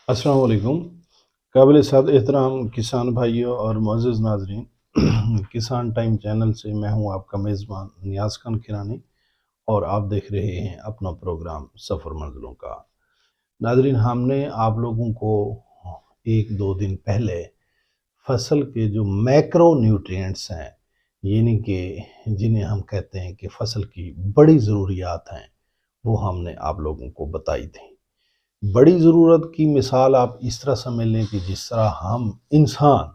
अस्सलाम वालेकुम। काबिल साद एहतराम किसान भाइयों और मुअज़्ज़ज़ नाज़रीन, किसान टाइम चैनल से मैं हूं आपका मेज़बान नियाज़ खान किरानी और आप देख रहे हैं अपना प्रोग्राम सफ़र मंज़िलों का। नाज़रीन, हमने आप लोगों को एक दो दिन पहले फसल के जो मैक्रो न्यूट्रिएंट्स हैं, यानी कि जिन्हें हम कहते हैं कि फसल की बड़ी ज़रूरियात हैं, वो हमने आप लोगों को बताई थी। बड़ी ज़रूरत की मिसाल आप इस तरह समझ लें कि जिस तरह हम इंसान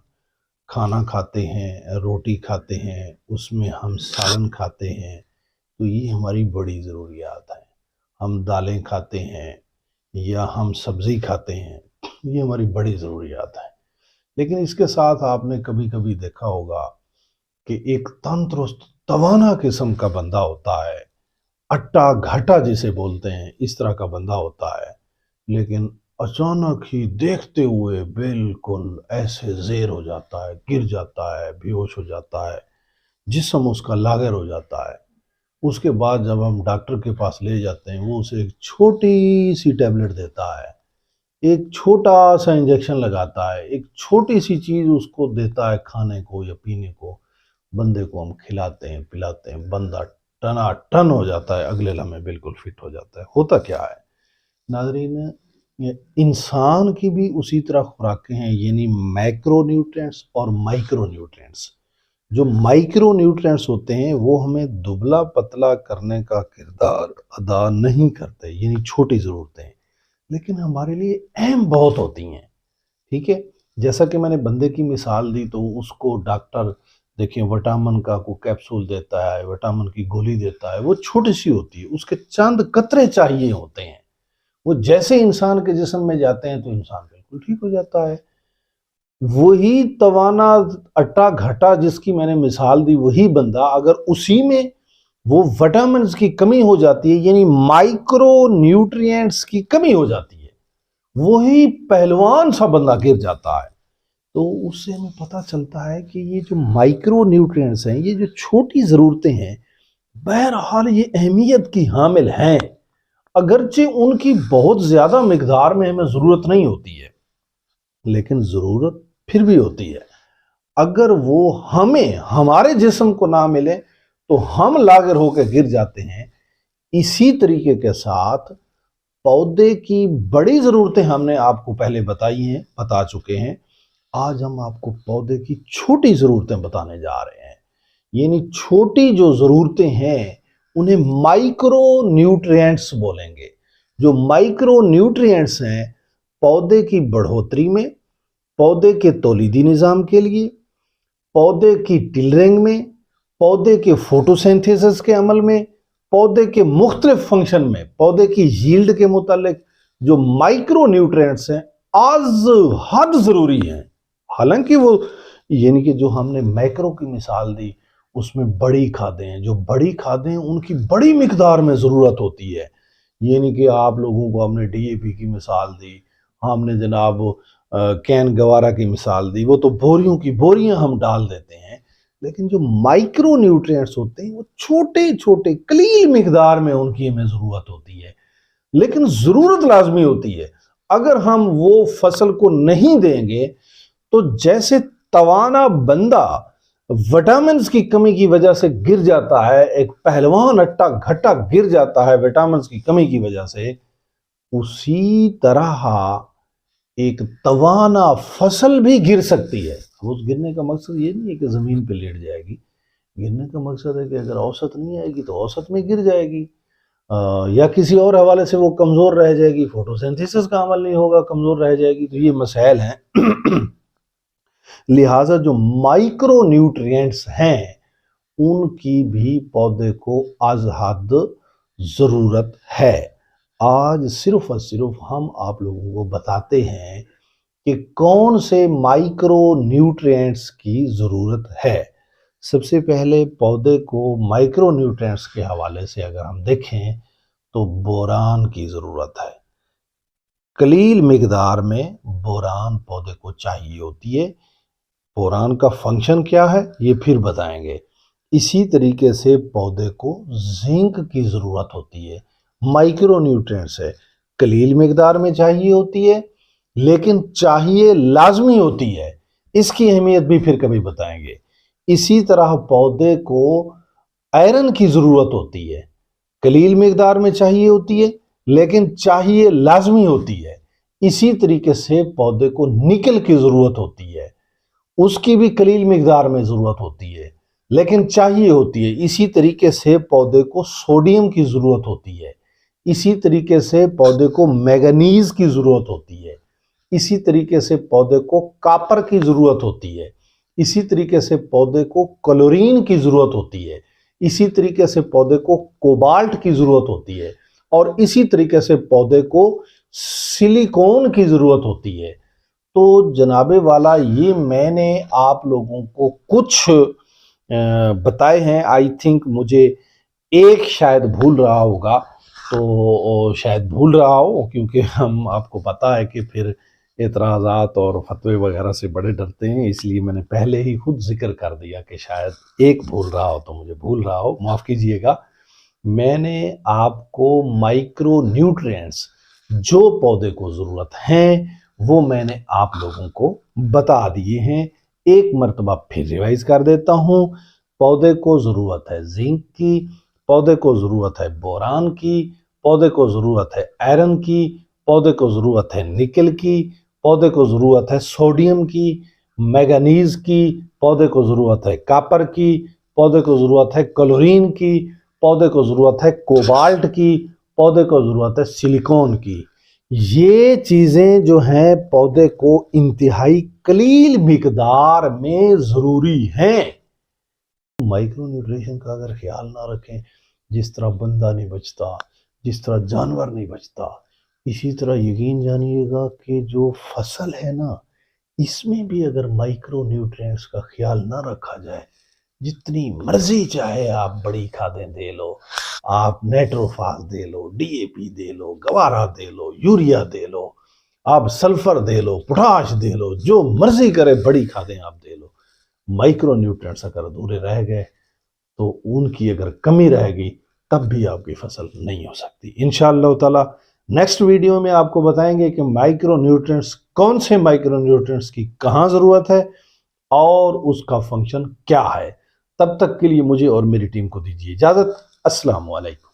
खाना खाते हैं, रोटी खाते हैं, उसमें हम सालन खाते हैं, तो ये हमारी बड़ी ज़रूरियात है। हम दालें खाते हैं या हम सब्ज़ी खाते हैं, ये हमारी बड़ी ज़रूरियात है। लेकिन इसके साथ आपने कभी कभी देखा होगा कि एक तंदुरुस्त तवाना किस्म का बंदा होता है, अट्टा घाटा जिसे बोलते हैं, इस तरह का बंदा होता है, लेकिन अचानक ही देखते हुए बिल्कुल ऐसे ज़ेर हो जाता है, गिर जाता है, बेहोश हो जाता है, जिस्म उसका लागर हो जाता है। उसके बाद जब हम डॉक्टर के पास ले जाते हैं, वो उसे एक छोटी सी टैबलेट देता है, एक छोटा सा इंजेक्शन लगाता है, एक छोटी सी चीज़ उसको देता है खाने को या पीने को। बंदे को हम खिलाते हैं, पिलाते हैं, बंदा टनाटन हो जाता है, अगले लम्हे बिल्कुल फिट हो जाता है। होता क्या है नाज़रीन, ये इंसान की भी उसी तरह खुराकें हैं, यानी मैक्रो न्यूट्रिएंट्स और माइक्रो न्यूट्रिएंट्स। जो माइक्रो न्यूट्रिएंट्स होते हैं वो हमें दुबला पतला करने का किरदार अदा नहीं करते, यानी छोटी ज़रूरतें, लेकिन हमारे लिए अहम बहुत होती हैं। ठीक है, जैसा कि मैंने बंदे की मिसाल दी, तो उसको डॉक्टर देखिए विटामिन का को कैप्सूल देता है, विटामिन की गोली देता है, वो छोटी सी होती है, उसके चंद कतरे चाहिए होते हैं। वो जैसे इंसान के जिस्म में जाते हैं तो इंसान बिल्कुल ठीक हो जाता है। वही तवाना अट्टा घटा जिसकी मैंने मिसाल दी, वही बंदा अगर उसी में वो विटामिन की कमी हो जाती है, यानी माइक्रो न्यूट्रिएंट्स की कमी हो जाती है, वही पहलवान सा बंदा गिर जाता है। तो उससे हमें पता चलता है कि ये जो माइक्रो न्यूट्रिएंट्स हैं, ये जो छोटी ज़रूरतें हैं, बहरहाल ये अहमियत की हामिल हैं, अगरचे उनकी बहुत ज़्यादा मिकदार में हमें ज़रूरत नहीं होती है, लेकिन ज़रूरत फिर भी होती है। अगर वो हमें हमारे जिस्म को ना मिले तो हम लागर होकर गिर जाते हैं। इसी तरीके के साथ पौधे की बड़ी ज़रूरतें हमने आपको पहले बताई हैं, बता चुके हैं। आज हम आपको पौधे की छोटी ज़रूरतें बताने जा रहे हैं, यानी छोटी जो ज़रूरतें हैं उन्हें माइक्रो न्यूट्रिएंट्स बोलेंगे। जो माइक्रो न्यूट्रिएंट्स हैं, पौधे की बढ़ोतरी में, पौधे के तौलीदी निज़ाम के लिए, पौधे की टिलरिंग में, पौधे के फोटोसिंथेसिस के अमल में, पौधे के मुख्तलिफ फंक्शन में, पौधे की यील्ड के मुतालिक जो माइक्रो न्यूट्रिएंट्स हैं आज हद ज़रूरी हैं। हालांकि वो, यानी कि जो हमने मैक्रो की मिसाल दी उसमें बड़ी खादें हैं, जो बड़ी खादें हैं उनकी बड़ी मिकदार में ज़रूरत होती है। यानी कि आप लोगों को हमने डीएपी की मिसाल दी, हमने जनाब कैन गवारा की मिसाल दी, वो तो बोरियों की बोरियां हम डाल देते हैं। लेकिन जो माइक्रो न्यूट्रिएंट्स होते हैं वो छोटे छोटे कलील मिकदार में उनकी हमें ज़रूरत होती है, लेकिन ज़रूरत लाजमी होती है। अगर हम वो फसल को नहीं देंगे तो जैसे तवाना बंदा विटामिन की कमी की वजह से गिर जाता है, एक पहलवान अट्टा घट्टा गिर जाता है विटामिन की कमी की वजह से, उसी तरह एक तवाना फसल भी गिर सकती है। अब उस गिरने का मकसद ये नहीं है कि ज़मीन पे लेट जाएगी, गिरने का मकसद है कि अगर औसत नहीं आएगी तो औसत में गिर जाएगी, या किसी और हवाले से वो कमज़ोर रह जाएगी, फोटोसिंथेसिस का अमल नहीं होगा, कमज़ोर रह जाएगी। तो ये मसाइल हैं। लिहाजा जो माइक्रो न्यूट्रिएंट्स हैं उनकी भी पौधे को आज हद ज़रूरत है। आज सिर्फ और सिर्फ हम आप लोगों को बताते हैं कि कौन से माइक्रो न्यूट्रिएंट्स की ज़रूरत है। सबसे पहले पौधे को माइक्रो न्यूट्रिएंट्स के हवाले से अगर हम देखें तो बोरान की ज़रूरत है। कलील मिकदार में बोरान पौधे को चाहिए होती है। बोरान का फंक्शन क्या है ये फिर बताएंगे। इसी तरीके से पौधे को जिंक की ज़रूरत होती है, माइक्रो न्यूट्रिएंट्स है, कलील मिकदार में चाहिए होती है, لیکن چاہیے لازمی ہوتی ہے، اس کی اہمیت بھی پھر کبھی بتائیں گے۔ اسی طرح پودے کو آئرن کی ضرورت ہوتی ہے، قلیل مقدار میں چاہیے ہوتی ہے لیکن چاہیے لازمی ہوتی ہے۔ اسی طریقے سے پودے کو نکل کی ضرورت ہوتی ہے، اس کی بھی قلیل مقدار میں ضرورت ہوتی ہے لیکن چاہیے ہوتی ہے۔ اسی طریقے سے پودے کو سوڈیم کی ضرورت ہوتی ہے، اسی طریقے سے پودے کو مینگنیز کی ضرورت ہوتی ہے، اسی طریقے سے پودے کو کاپر کی ضرورت ہوتی ہے، اسی طریقے سے پودے کو کلورین کی ضرورت ہوتی ہے، اسی طریقے سے پودے کو کوبالٹ کی ضرورت ہوتی ہے، اور اسی طریقے سے پودے کو سلیکون کی ضرورت ہوتی ہے۔ تو جناب والا یہ میں نے آپ لوگوں کو کچھ بتائے ہیں۔ آئی تھنک مجھے ایک شاید بھول رہا ہوگا، تو شاید بھول رہا ہو کیونکہ ہم آپ کو پتا ہے کہ پھر اعتراضات اور فتوے وغیرہ سے بڑے ڈرتے ہیں، اس لیے میں نے پہلے ہی خود ذکر کر دیا کہ شاید ایک بھول رہا ہو تو مجھے بھول رہا ہو، معاف کیجئے گا۔ میں نے آپ کو مائکرو نیوٹرینٹس جو پودے کو ضرورت ہیں وہ میں نے آپ لوگوں کو بتا دیے ہیں۔ ایک مرتبہ پھر ریوائز کر دیتا ہوں۔ پودے کو ضرورت ہے زنک کی، پودے کو ضرورت ہے بوران کی، پودے کو ضرورت ہے آئرن کی، پودے کو ضرورت ہے نکل کی، پودے کو ضرورت ہے سوڈیم کی، مینگنیز کی، پودے کو ضرورت ہے کاپر کی، پودے کو ضرورت ہے کلورین کی، پودے کو ضرورت ہے کوبالٹ کی، پودے کو ضرورت ہے سلیکون کی۔ یہ چیزیں جو ہیں پودے کو انتہائی قلیل مقدار میں ضروری ہیں۔ مائکرو نیوٹریشن کا اگر خیال نہ رکھیں، جس طرح بندہ نہیں بچتا، جس طرح جانور نہیں بچتا، اسی طرح یقین جانیے گا کہ جو فصل ہے نا، اس میں بھی اگر مائکرو نیوٹرینٹس کا خیال نہ رکھا جائے، جتنی مرضی چاہے آپ بڑی کھادیں دے لو، آپ نیٹروفاس دے لو، ڈی اے پی دے لو، گوارا دے لو، یوریا دے لو، آپ سلفر دے لو، پوٹاش دے لو، جو مرضی کرے بڑی کھادیں آپ دے لو، مائکرو نیوٹرینٹس اگر ادھورے رہ گئے تو ان کی اگر کمی رہ گئی تب بھی آپ کی فصل نہیں ہو سکتی۔ انشاءاللہ تعالی نیکسٹ ویڈیو میں آپ کو بتائیں گے کہ مائکرو نیوٹرینٹس کون سے مائکرو نیوٹرینٹس کی کہاں ضرورت ہے اور اس کا فنکشن کیا ہے۔ تب تک کے لیے مجھے اور میری ٹیم کو دیجیے اجازت۔ السلام علیکم۔